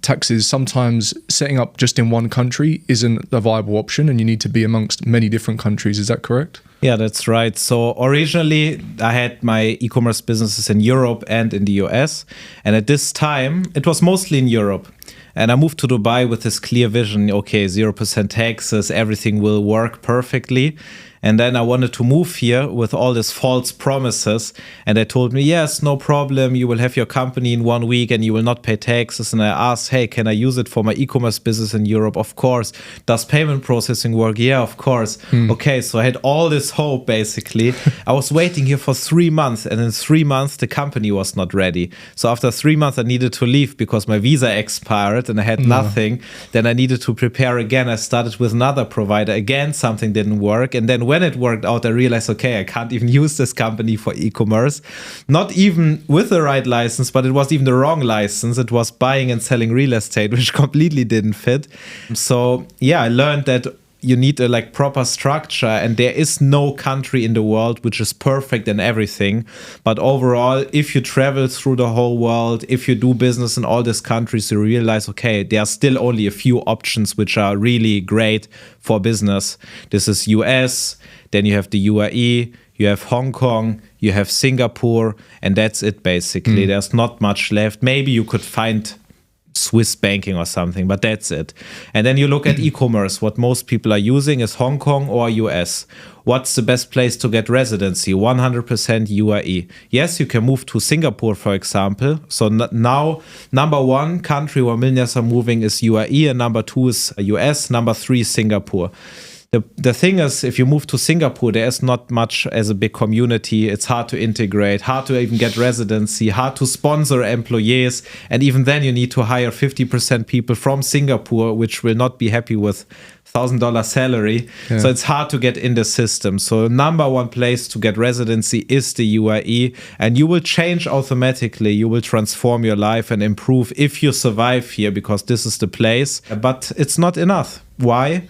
taxes, sometimes setting up just in one country isn't a viable option and you need to be amongst many different countries. Is that correct? Yeah, that's right. So originally I had my e-commerce businesses in Europe and in the US. And at this time, it was mostly in Europe. And I moved to Dubai with this clear vision, okay, 0% taxes, everything will work perfectly. And then I wanted to move here with all these false promises. And they told me, yes, no problem. You will have your company in 1 week and you will not pay taxes. And I asked, hey, can I use it for my e-commerce business in Europe? Of course. Does payment processing work? Yeah, of course. Okay, so I had all this hope, basically. I was waiting here for 3 months. And in 3 months, the company was not ready. So after 3 months, I needed to leave because my visa expired and I had nothing. Then I needed to prepare again. I started with another provider. Again, something didn't work. And then when it worked out, I realized, okay, I can't even use this company for e-commerce. Not even with the right license, but it was even the wrong license. It was buying and selling real estate, which completely didn't fit. So yeah, I learned that you need a proper structure, and there is no country in the world which is perfect in everything. But overall, if you travel through the whole world, if you do business in all these countries, you realize, okay, there are still only a few options which are really great for business. This is US, then you have the UAE, you have Hong Kong, you have Singapore, and that's it basically. There's not much left. Maybe you could find Swiss banking or something, but that's it. And then you look at e-commerce. What most people are using is Hong Kong or US. What's the best place to get residency? 100% UAE. Yes, you can move to Singapore, for example. So now, number one country where millionaires are moving is UAE, and number two is US, number three is Singapore. The thing is, if you move to Singapore, there is not much as a big community. It's hard to integrate, hard to even get residency, hard to sponsor employees. And even then you need to hire 50% people from Singapore, which will not be happy with $1,000 salary. Yeah. So it's hard to get in the system. So number one place to get residency is the UAE, and you will change automatically. You will transform your life and improve if you survive here, because this is the place. But it's not enough. Why?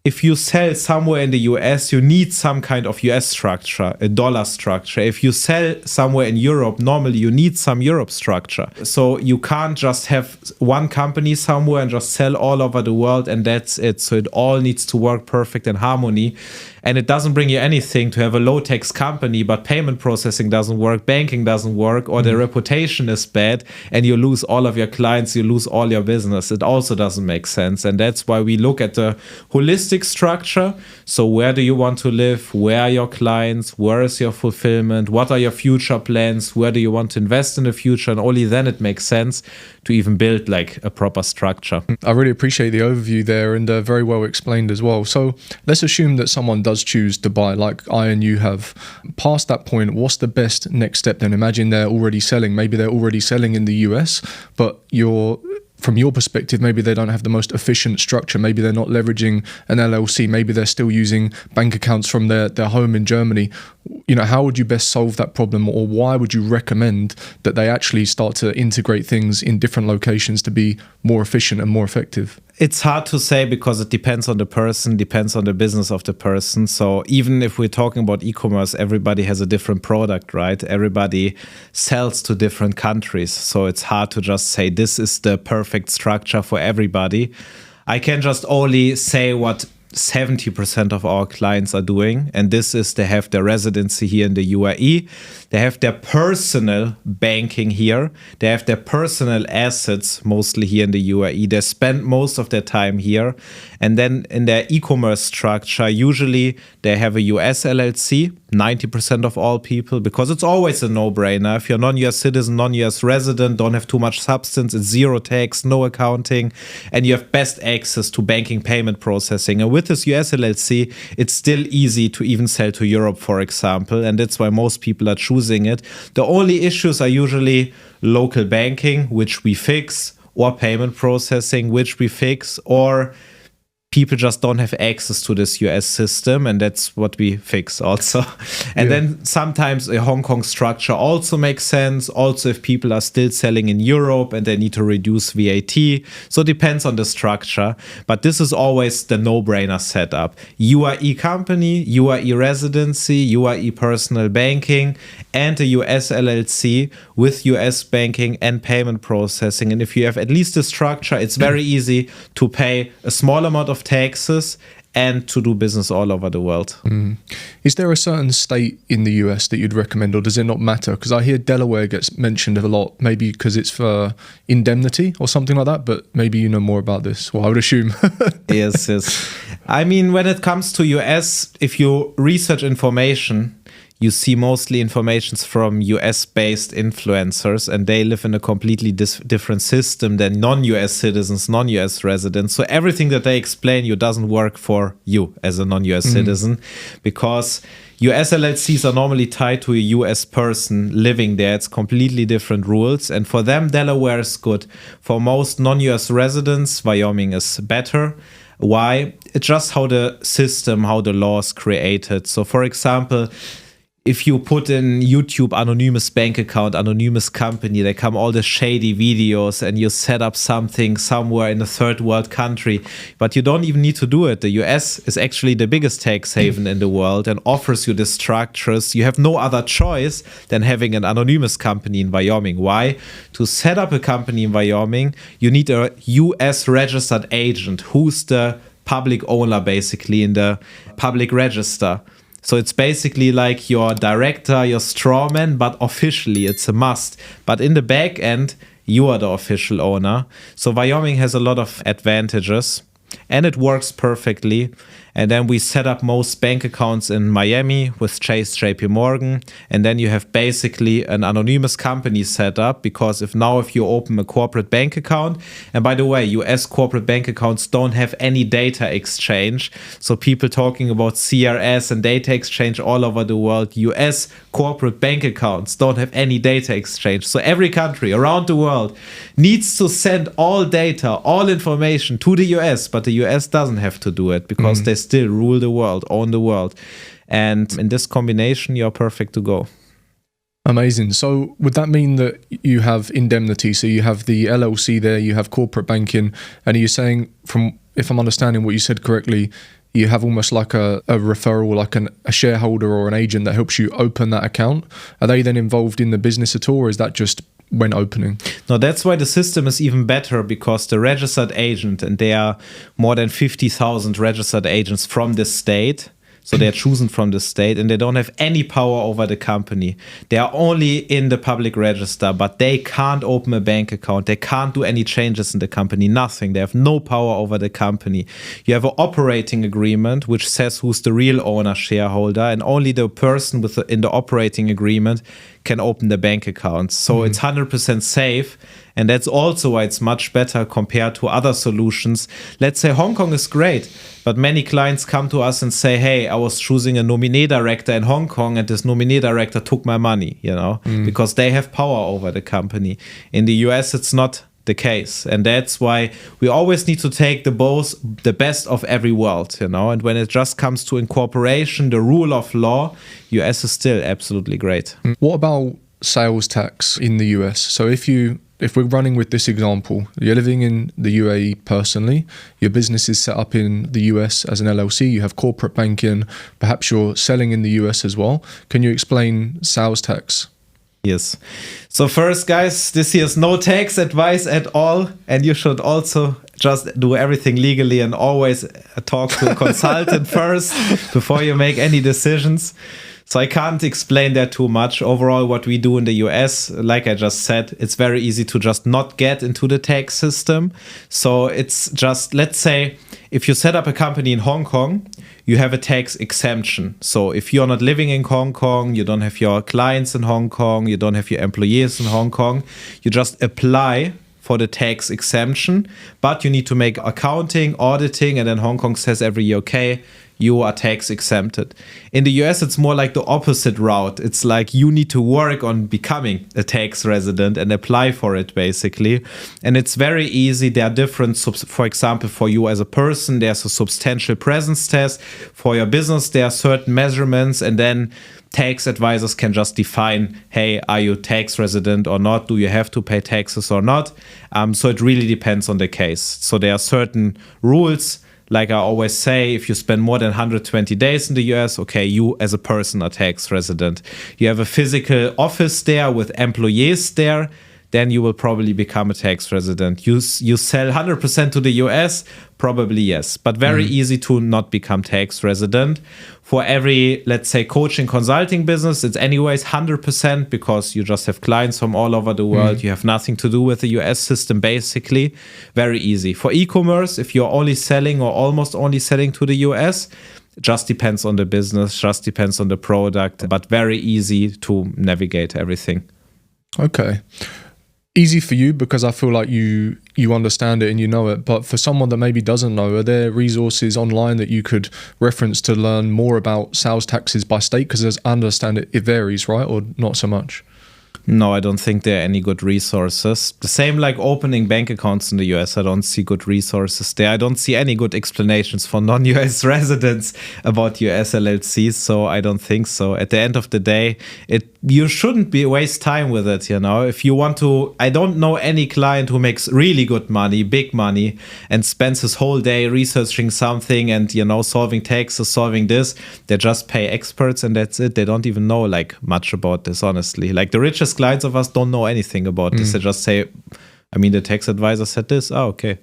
If you sell somewhere in the US, you need some kind of US structure, a dollar structure. If you sell somewhere in Europe, normally you need some Europe structure. So you can't just have one company somewhere and just sell all over the world and that's it. So it all needs to work perfect in harmony. And it doesn't bring you anything to have a low-tax company, but payment processing doesn't work, banking doesn't work, or the reputation is bad, and you lose all of your clients, you lose all your business. It also doesn't make sense. And that's why we look at the holistic structure. So where do you want to live? Where are your clients? Where is your fulfillment? What are your future plans? Where do you want to invest in the future? And only then it makes sense to even build a proper structure. I really appreciate the overview there, and very well explained as well. So let's assume that someone does choose to buy, like I and you have. Past that point, what's the best next step then? Imagine they're already selling. Maybe they're already selling in the US, but from your perspective, maybe they don't have the most efficient structure. Maybe they're not leveraging an LLC. Maybe they're still using bank accounts from their home in Germany. How would you best solve that problem, or why would you recommend that they actually start to integrate things in different locations to be more efficient and more effective? It's hard to say because it depends on the person, depends on the business of the person. So even if we're talking about e-commerce, everybody has a different product, right? Everybody sells to different countries. So it's hard to just say this is the perfect structure for everybody. I can just only say what 70% of our clients are doing, and this is they have their residency here in the UAE, they have their personal banking here, they have their personal assets mostly here in the UAE, they spend most of their time here, and then in their e-commerce structure, usually they have a US LLC, 90% of all people, because it's always a no-brainer. If you're non-US citizen, non-US resident, don't have too much substance, it's zero tax, no accounting, and you have best access to banking, payment processing. And with this US LLC, it's still easy to even sell to Europe, for example, and that's why most people are choosing it. The only issues are usually local banking, which we fix, or payment processing, which we fix, or people just don't have access to this US system, and that's what we fix also. And then sometimes a Hong Kong structure also makes sense. Also, if people are still selling in Europe and they need to reduce VAT. So it depends on the structure. But this is always the no-brainer setup. You are e-company, you are e-residency, you are e-personal banking, and a US LLC with US banking and payment processing. And if you have at least a structure, it's very easy to pay a small amount of taxes and to do business all over the world. Is there a certain state in the US that you'd recommend, or does it not matter? Because I hear Delaware gets mentioned a lot, maybe because it's for indemnity or something like that, but maybe you know more about this. Well, I would assume. Yes. I mean, when it comes to US, if you research information, you see mostly informations from US-based influencers, and they live in a completely different system than non-US citizens, non-US residents. So everything that they explain you doesn't work for you as a non-US citizen, because US LLCs are normally tied to a US person living there. It's completely different rules. And for them, Delaware is good. For most non-US residents, Wyoming is better. Why? It's just how the system, how the law is created. So for example, if you put in YouTube anonymous bank account, anonymous company, they come all the shady videos, and you set up something somewhere in a third world country, but you don't even need to do it. The US is actually the biggest tax haven in the world and offers you the structures. You have no other choice than having an anonymous company in Wyoming. Why? To set up a company in Wyoming, you need a US registered agent who's the public owner basically in the public register. So it's basically like your director, your strawman, but officially it's a must. But in the back end, you are the official owner. So Wyoming has a lot of advantages, and it works perfectly. And then we set up most bank accounts in Miami with Chase, JP Morgan. And then you have basically an anonymous company set up, because if you open a corporate bank account, and by the way, US corporate bank accounts don't have any data exchange. So people talking about CRS and data exchange all over the world, US corporate bank accounts don't have any data exchange. So every country around the world needs to send all data, all information to the US, but the US doesn't have to do it, because they still rule the world, own the world. And in this combination, you're perfect to go. Amazing. So would that mean that you have indemnity? So you have the LLC there, you have corporate banking, and are you saying, from, if I'm understanding what you said correctly, you have almost like a referral, like a shareholder or an agent that helps you open that account? Are they then involved in the business at all, or is that just when opening? No, that's why the system is even better, because the registered agent, and there are more than 50,000 registered agents from this state. So they're chosen from the state, and they don't have any power over the company. They are only in the public register, but they can't open a bank account. They can't do any changes in the company, nothing. They have no power over the company. You have an operating agreement which says who's the real owner, shareholder, and only the person in the operating agreement can open the bank account. So it's 100% safe. And that's also why it's much better compared to other solutions. Let's say Hong Kong is great, but many clients come to us and say, hey, I was choosing a nominee director in Hong Kong, and this nominee director took my money, because they have power over the company. In the US, it's not the case. And that's why we always need to take the best of every world, And when it just comes to incorporation, the rule of law, US is still absolutely great. What about sales tax in the US? So if we're running with this example, you're living in the UAE personally, your business is set up in the US as an LLC, you have corporate banking, perhaps you're selling in the US as well. Can you explain sales tax? Yes. So first, guys, this here is no tax advice at all. And you should also just do everything legally and always talk to a consultant first before you make any decisions. So I can't explain that too much. Overall, what we do in the US, like I just said, it's very easy to just not get into the tax system. So it's just, let's say, if you set up a company in Hong Kong, you have a tax exemption. So if you're not living in Hong Kong, you don't have your clients in Hong Kong, you don't have your employees in Hong Kong, you just apply for the tax exemption, but you need to make accounting, auditing, and then Hong Kong says every year, okay, you are tax exempted. In the US, it's more like the opposite route. It's like you need to work on becoming a tax resident and apply for it, basically. And it's very easy. There are different, for example, for you as a person, there's a substantial presence test. For your business, there are certain measurements, and then tax advisors can just define, hey, are you tax resident or not? Do you have to pay taxes or not? So it really depends on the case. So there are certain rules. Like I always say, if you spend more than 120 days in the US, okay, you as a person are tax resident. You have a physical office there with employees there, then you will probably become a tax resident. You sell 100% to the US, probably yes, but very easy to not become tax resident. For every, let's say, coaching consulting business, it's anyways 100% because you just have clients from all over the world. You have nothing to do with the US system, basically. Very easy. For e-commerce, if you're only selling or almost only selling to the US, just depends on the business, just depends on the product, but very easy to navigate everything. Okay. Easy for you because I feel like you understand it and you know it, but for someone that maybe doesn't know, are there resources online that you could reference to learn more about sales taxes by state? Because as I understand it, it varies, right? Or not so much? No, I don't think there are any good resources. The same like opening bank accounts in the US. I don't see good resources there. I don't see any good explanations for non-US residents about US LLCs, so I don't think so. At the end of the day, you shouldn't waste time with it, you know. If you want to, I don't know any client who makes really good money, big money, and spends his whole day researching something and, you know, solving taxes, solving this. They just pay experts and that's it. They don't even know like much about this, honestly. Like the richest clients of us don't know anything about this. They just say, I mean, the tax advisor said this. Oh, okay.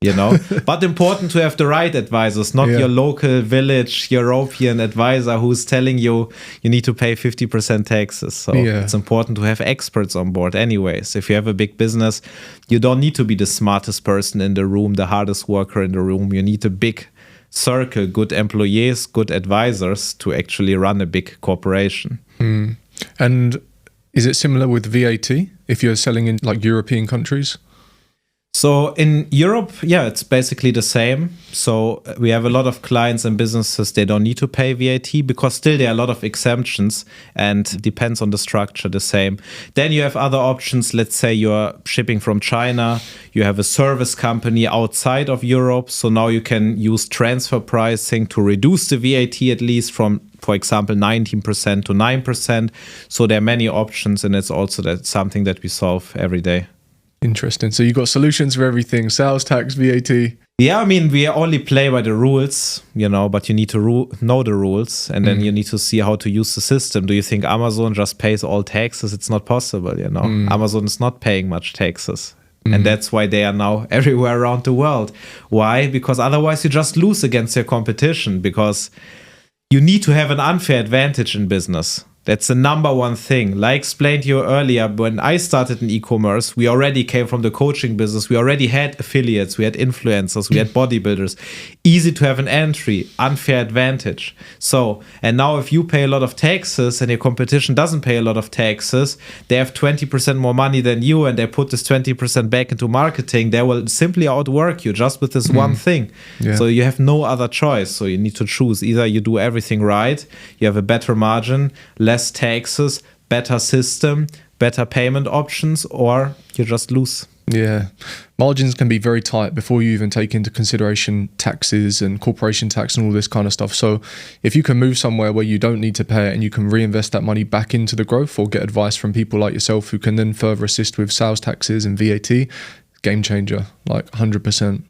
You know, but important to have the right advisors, not your local village European advisor who's telling you need to pay 50% taxes. So it's important to have experts on board anyways. If you have a big business, you don't need to be the smartest person in the room, the hardest worker in the room. You need a big circle, good employees, good advisors to actually run a big corporation. And is it similar with VAT if you're selling in like European countries? So in Europe, it's basically the same. So we have a lot of clients and businesses, they don't need to pay VAT because still there are a lot of exemptions and depends on the structure the same. Then you have other options. Let's say you're shipping from China, you have a service company outside of Europe. So now you can use transfer pricing to reduce the VAT at least from, for example, 19% to 9%. So there are many options and it's also something that we solve every day. Interesting. So you got solutions for everything, sales tax, VAT. Yeah, I mean, we only play by the rules, you know, but you need to know the rules and then you need to see how to use the system. Do you think Amazon just pays all taxes? It's not possible, you know. Amazon is not paying much taxes. And that's why they are now everywhere around the world. Why? Because otherwise you just lose against your competition because you need to have an unfair advantage in business. That's the number one thing. Like explained to you earlier, when I started in e-commerce, we already came from the coaching business. We already had affiliates, we had influencers, we had bodybuilders. Easy to have an entry, unfair advantage. So, and now if you pay a lot of taxes and your competition doesn't pay a lot of taxes, they have 20% more money than you and they put this 20% back into marketing, they will simply outwork you just with this one thing. Yeah. So you have no other choice. So you need to choose. Either you do everything right, you have a better margin, less taxes, better system, better payment options, or you just lose. Yeah. Margins can be very tight before you even take into consideration taxes and corporation tax and all this kind of stuff. So if you can move somewhere where you don't need to pay it and you can reinvest that money back into the growth or get advice from people like yourself who can then further assist with sales taxes and VAT, game changer, like 100%.